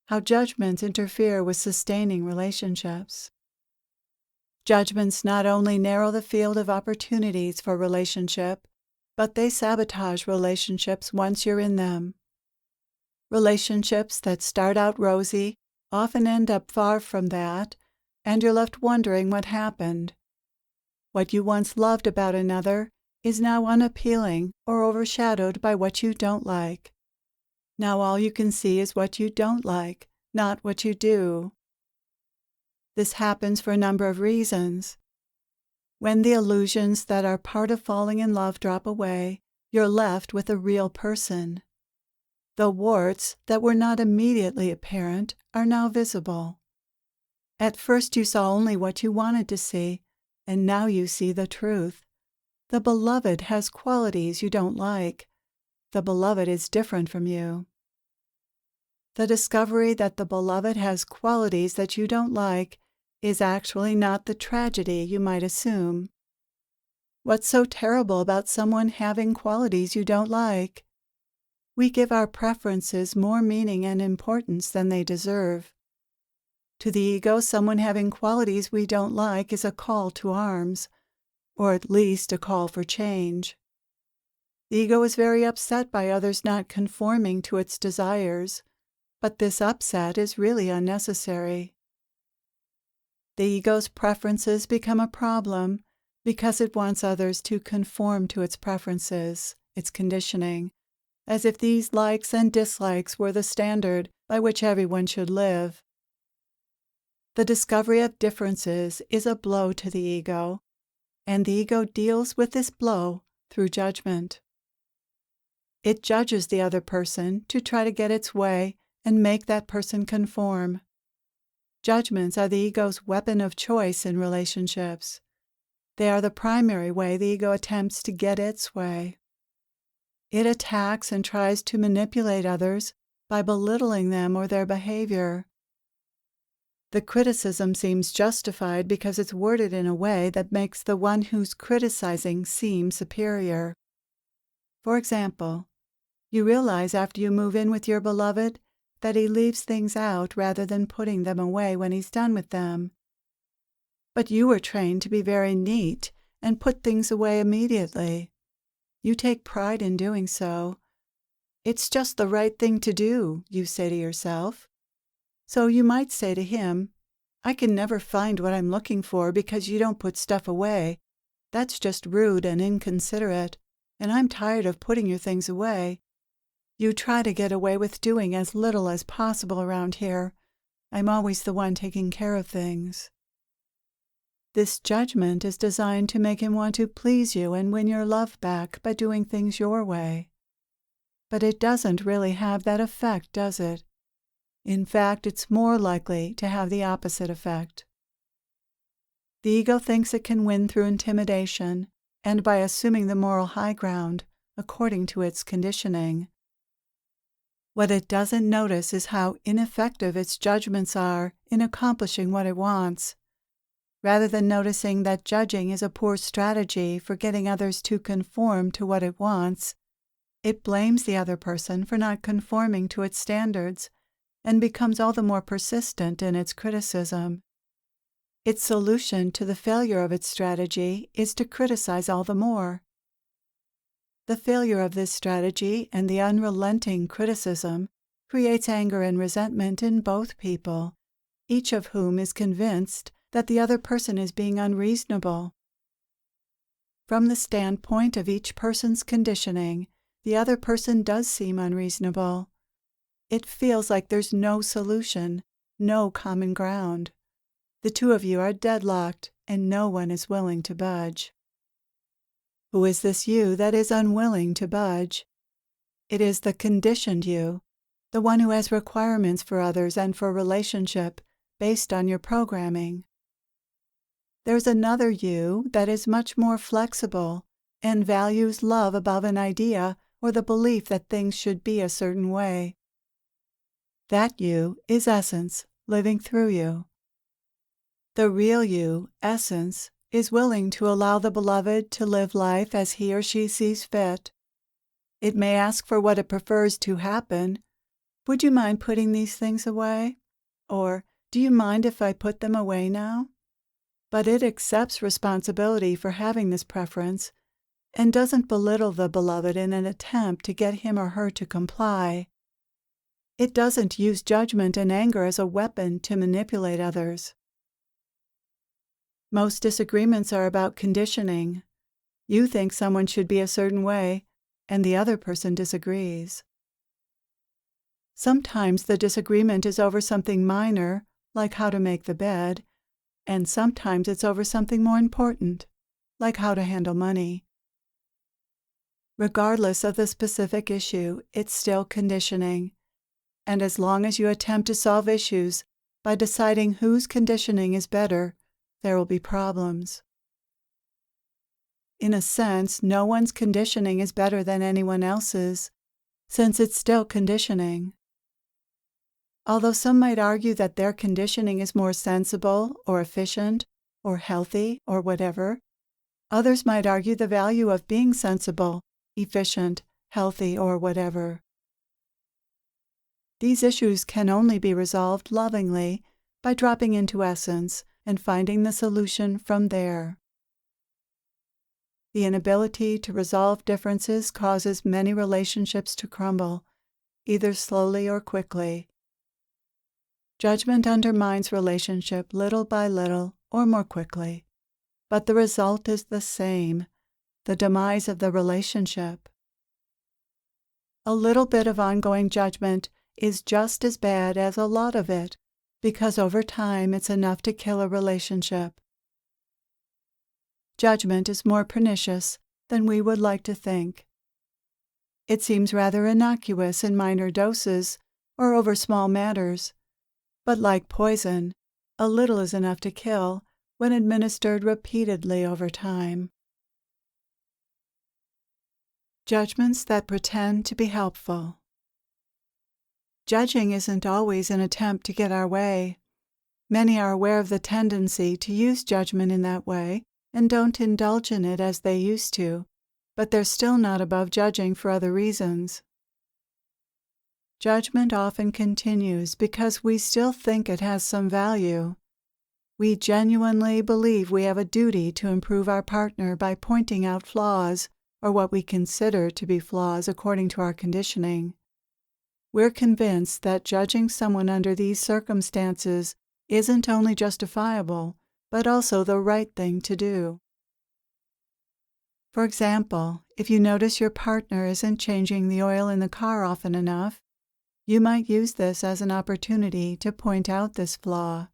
how judgments interfere with sustaining relationships. Judgments not only narrow the field of opportunities for relationship, but they sabotage relationships once you're in them. Relationships that start out rosy often end up far from that, and you're left wondering what happened. What you once loved about another is now unappealing or overshadowed by what you don't like. Now all you can see is what you don't like, not what you do. This happens for a number of reasons. When the illusions that are part of falling in love drop away, you're left with a real person. The warts that were not immediately apparent are now visible. At first you saw only what you wanted to see, and now you see the truth. The beloved has qualities you don't like. The beloved is different from you. The discovery that the beloved has qualities that you don't like is actually not the tragedy you might assume. What's so terrible about someone having qualities you don't like? We give our preferences more meaning and importance than they deserve. To the ego, someone having qualities we don't like is a call to arms, or at least a call for change. The ego is very upset by others not conforming to its desires, but this upset is really unnecessary. The ego's preferences become a problem because it wants others to conform to its preferences, its conditioning, as if these likes and dislikes were the standard by which everyone should live. The discovery of differences is a blow to the ego, and the ego deals with this blow through judgment. It judges the other person to try to get its way and make that person conform. Judgments are the ego's weapon of choice in relationships. They are the primary way the ego attempts to get its way. It attacks and tries to manipulate others by belittling them or their behavior. The criticism seems justified because it's worded in a way that makes the one who's criticizing seem superior. For example, you realize after you move in with your beloved that he leaves things out rather than putting them away when he's done with them. But you were trained to be very neat and put things away immediately. You take pride in doing so. It's just the right thing to do, you say to yourself. So you might say to him, I can never find what I'm looking for because you don't put stuff away. That's just rude and inconsiderate, and I'm tired of putting your things away. You try to get away with doing as little as possible around here. I'm always the one taking care of things. This judgment is designed to make him want to please you and win your love back by doing things your way. But it doesn't really have that effect, does it? In fact, it's more likely to have the opposite effect. The ego thinks it can win through intimidation and by assuming the moral high ground according to its conditioning. What it doesn't notice is how ineffective its judgments are in accomplishing what it wants. Rather than noticing that judging is a poor strategy for getting others to conform to what it wants, it blames the other person for not conforming to its standards and becomes all the more persistent in its criticism. Its solution to the failure of its strategy is to criticize all the more. The failure of this strategy and the unrelenting criticism creates anger and resentment in both people, each of whom is convinced that the other person is being unreasonable. From the standpoint of each person's conditioning, the other person does seem unreasonable. It feels like there's no solution, no common ground. The two of you are deadlocked, and no one is willing to budge. Who is this you that is unwilling to budge? It is the conditioned you, the one who has requirements for others and for relationship based on your programming. There's another you that is much more flexible and values love above an idea or the belief that things should be a certain way. That you is essence living through you. The real you, essence, is willing to allow the beloved to live life as he or she sees fit. It may ask for what it prefers to happen, Would you mind putting these things away? Or, do you mind if I put them away now? But it accepts responsibility for having this preference and doesn't belittle the beloved in an attempt to get him or her to comply. It doesn't use judgment and anger as a weapon to manipulate others. Most disagreements are about conditioning. You think someone should be a certain way, and the other person disagrees. Sometimes the disagreement is over something minor, like how to make the bed, and sometimes it's over something more important, like how to handle money. Regardless of the specific issue, it's still conditioning, and as long as you attempt to solve issues by deciding whose conditioning is better, there will be problems. In a sense, no one's conditioning is better than anyone else's, since it's still conditioning. Although some might argue that their conditioning is more sensible or efficient or healthy or whatever, others might argue the value of being sensible, efficient, healthy, or whatever. These issues can only be resolved lovingly by dropping into essence and finding the solution from there. The inability to resolve differences causes many relationships to crumble, either slowly or quickly. Judgment undermines relationship little by little or more quickly, but the result is the same, the demise of the relationship. A little bit of ongoing judgment is just as bad as a lot of it, because over time it's enough to kill a relationship. Judgment is more pernicious than we would like to think. It seems rather innocuous in minor doses or over small matters, but like poison, a little is enough to kill when administered repeatedly over time. Judgments that pretend to be helpful. Judging isn't always an attempt to get our way. Many are aware of the tendency to use judgment in that way and don't indulge in it as they used to, but they're still not above judging for other reasons. Judgment often continues because we still think it has some value. We genuinely believe we have a duty to improve our partner by pointing out flaws, or what we consider to be flaws according to our conditioning. We're convinced that judging someone under these circumstances isn't only justifiable, but also the right thing to do. For example, if you notice your partner isn't changing the oil in the car often enough, you might use this as an opportunity to point out this flaw.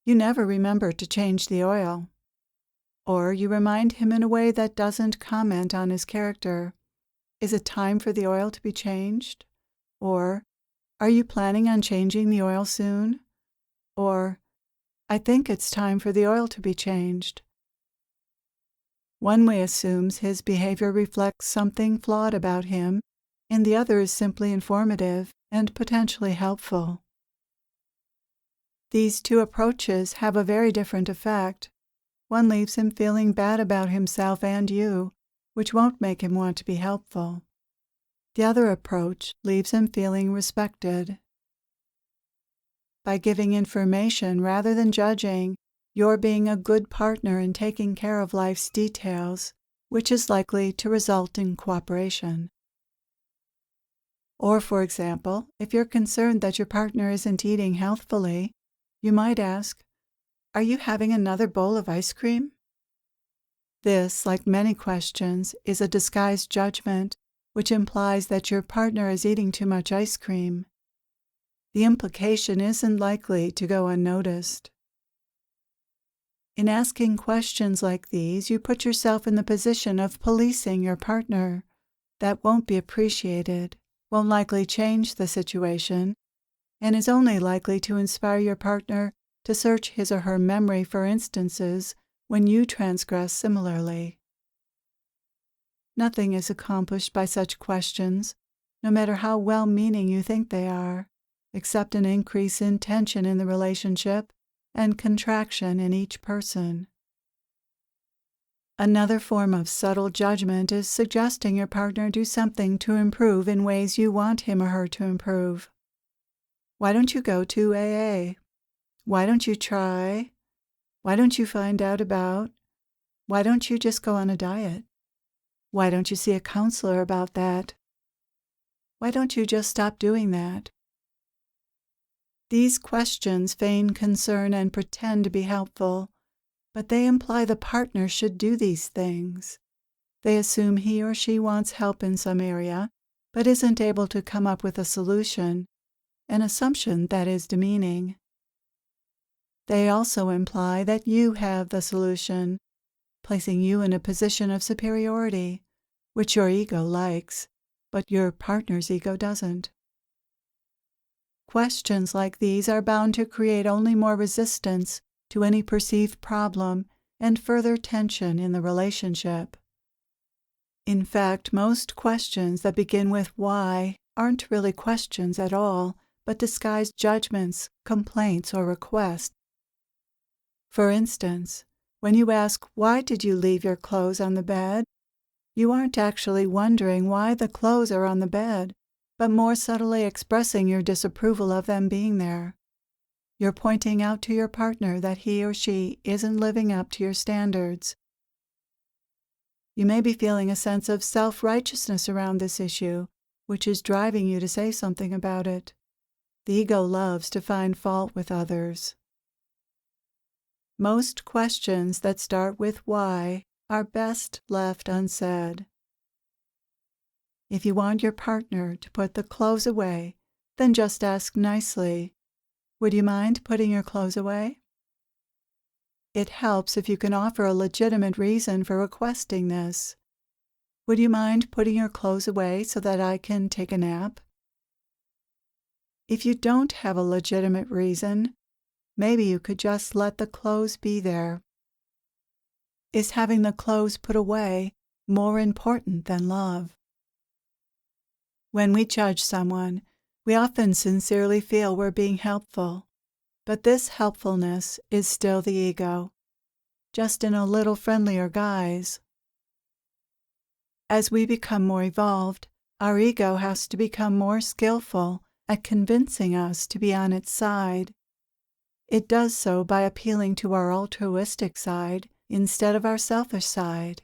You never remember to change the oil. Or you remind him in a way that doesn't comment on his character. Is it time for the oil to be changed? Or, are you planning on changing the oil soon? Or, I think it's time for the oil to be changed. One way assumes his behavior reflects something flawed about him, and the other is simply informative and potentially helpful. These two approaches have a very different effect. One leaves him feeling bad about himself and you, which won't make him want to be helpful. The other approach leaves him feeling respected. By giving information rather than judging, you're being a good partner in taking care of life's details, which is likely to result in cooperation. Or, for example, if you're concerned that your partner isn't eating healthfully, you might ask, "Are you having another bowl of ice cream?" This, like many questions, is a disguised judgment, which implies that your partner is eating too much ice cream. The implication isn't likely to go unnoticed. In asking questions like these, you put yourself in the position of policing your partner. That won't be appreciated, won't likely change the situation, and is only likely to inspire your partner to search his or her memory for instances when you transgress similarly. Nothing is accomplished by such questions, no matter how well-meaning you think they are, except an increase in tension in the relationship and contraction in each person. Another form of subtle judgment is suggesting your partner do something to improve in ways you want him or her to improve. Why don't you go to AA? Why don't you try? Why don't you find out about? Why don't you just go on a diet? Why don't you see a counselor about that? Why don't you just stop doing that? These questions feign concern and pretend to be helpful, but they imply the partner should do these things. They assume he or she wants help in some area, but isn't able to come up with a solution, an assumption that is demeaning. They also imply that you have the solution, placing you in a position of superiority, which your ego likes, but your partner's ego doesn't. Questions like these are bound to create only more resistance to any perceived problem and further tension in the relationship. In fact, most questions that begin with why aren't really questions at all, but disguised judgments, complaints, or requests. For instance, when you ask, "Why did you leave your clothes on the bed?" you aren't actually wondering why the clothes are on the bed, but more subtly expressing your disapproval of them being there. You're pointing out to your partner that he or she isn't living up to your standards. You may be feeling a sense of self-righteousness around this issue, which is driving you to say something about it. The ego loves to find fault with others. Most questions that start with why are best left unsaid. If you want your partner to put the clothes away, then just ask nicely, "Would you mind putting your clothes away?" It helps if you can offer a legitimate reason for requesting this. "Would you mind putting your clothes away so that I can take a nap?" If you don't have a legitimate reason, maybe you could just let the clothes be there. Is having the clothes put away more important than love? When we judge someone, we often sincerely feel we're being helpful, but this helpfulness is still the ego, just in a little friendlier guise. As we become more evolved, our ego has to become more skillful at convincing us to be on its side. It does so by appealing to our altruistic side instead of our selfish side.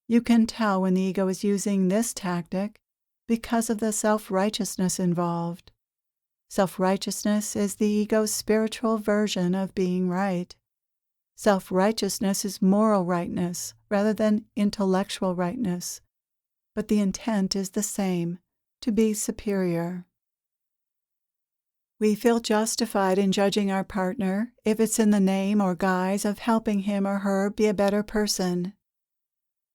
You can tell when the ego is using this tactic because of the self-righteousness involved. Self-righteousness is the ego's spiritual version of being right. Self-righteousness is moral rightness rather than intellectual rightness, but the intent is the same, to be superior. We feel justified in judging our partner if it's in the name or guise of helping him or her be a better person.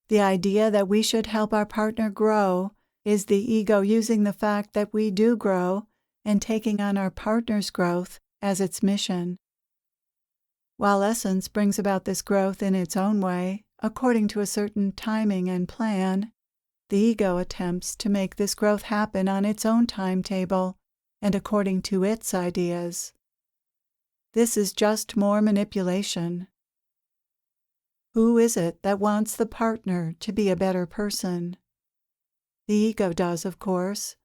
The idea that we should help our partner grow is the ego using the fact that we do grow and taking on our partner's growth as its mission. While essence brings about this growth in its own way, according to a certain timing and plan, the ego attempts to make this growth happen on its own timetable and according to its ideas. This is just more manipulation. Who is it that wants the partner to be a better person? The ego does, of course,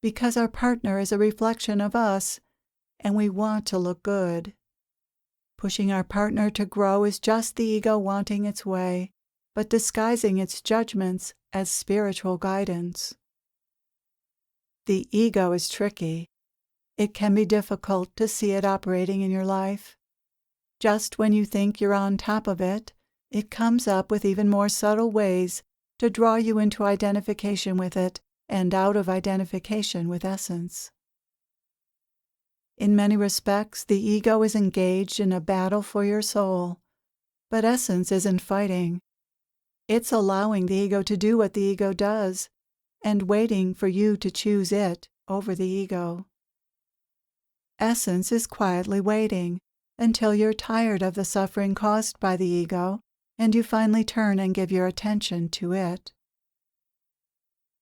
because our partner is a reflection of us and we want to look good. Pushing our partner to grow is just the ego wanting its way, but disguising its judgments as spiritual guidance. The ego is tricky. It can be difficult to see it operating in your life. Just when you think you're on top of it, it comes up with even more subtle ways to draw you into identification with it and out of identification with essence. In many respects, the ego is engaged in a battle for your soul, but essence isn't fighting. It's allowing the ego to do what the ego does and waiting for you to choose it over the ego. Essence is quietly waiting until you're tired of the suffering caused by the ego and you finally turn and give your attention to it.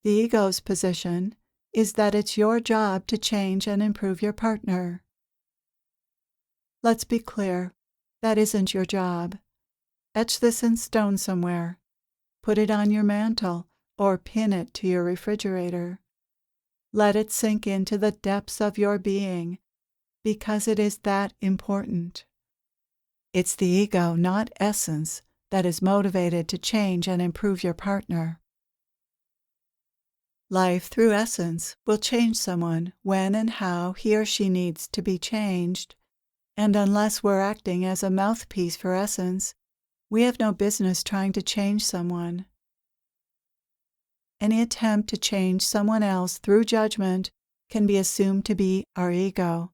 The ego's position is that it's your job to change and improve your partner. Let's be clear, that isn't your job. Etch this in stone somewhere. Put it on your mantle or pin it to your refrigerator. Let it sink into the depths of your being, because it is that important. It's the ego, not essence, that is motivated to change and improve your partner. Life through essence will change someone when and how he or she needs to be changed, and unless we're acting as a mouthpiece for essence, we have no business trying to change someone. Any attempt to change someone else through judgment can be assumed to be our ego,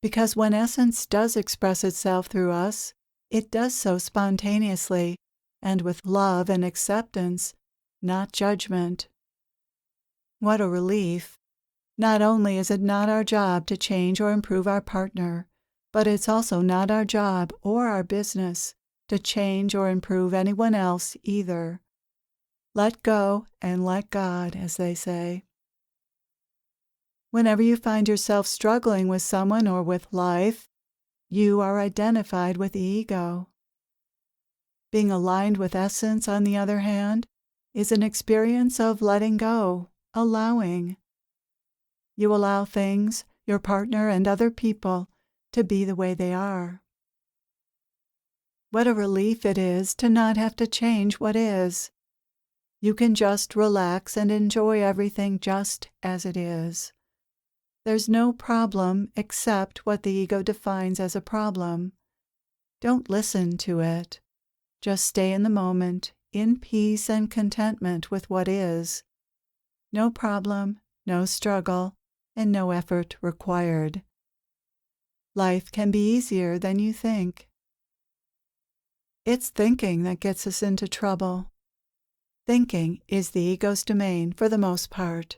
because when essence does express itself through us, it does so spontaneously and with love and acceptance, not judgment. What a relief! Not only is it not our job to change or improve our partner, but it's also not our job or our business to change or improve anyone else either. Let go and let God, as they say. Whenever you find yourself struggling with someone or with life, you are identified with the ego. Being aligned with essence, on the other hand, is an experience of letting go, allowing. You allow things, your partner and other people, to be the way they are. What a relief it is to not have to change what is. You can just relax and enjoy everything just as it is. There's no problem except what the ego defines as a problem. Don't listen to it. Just stay in the moment, in peace and contentment with what is. No problem, no struggle, and no effort required. Life can be easier than you think. It's thinking that gets us into trouble. Thinking is the ego's domain for the most part.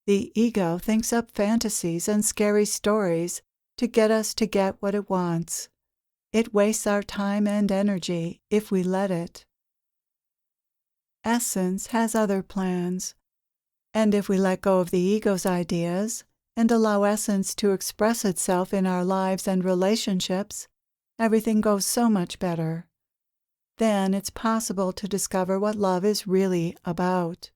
The ego thinks up fantasies and scary stories to get us to get what it wants. It wastes our time and energy if we let it. Essence has other plans, and if we let go of the ego's ideas and allow essence to express itself in our lives and relationships, everything goes so much better. Then it's possible to discover what love is really about.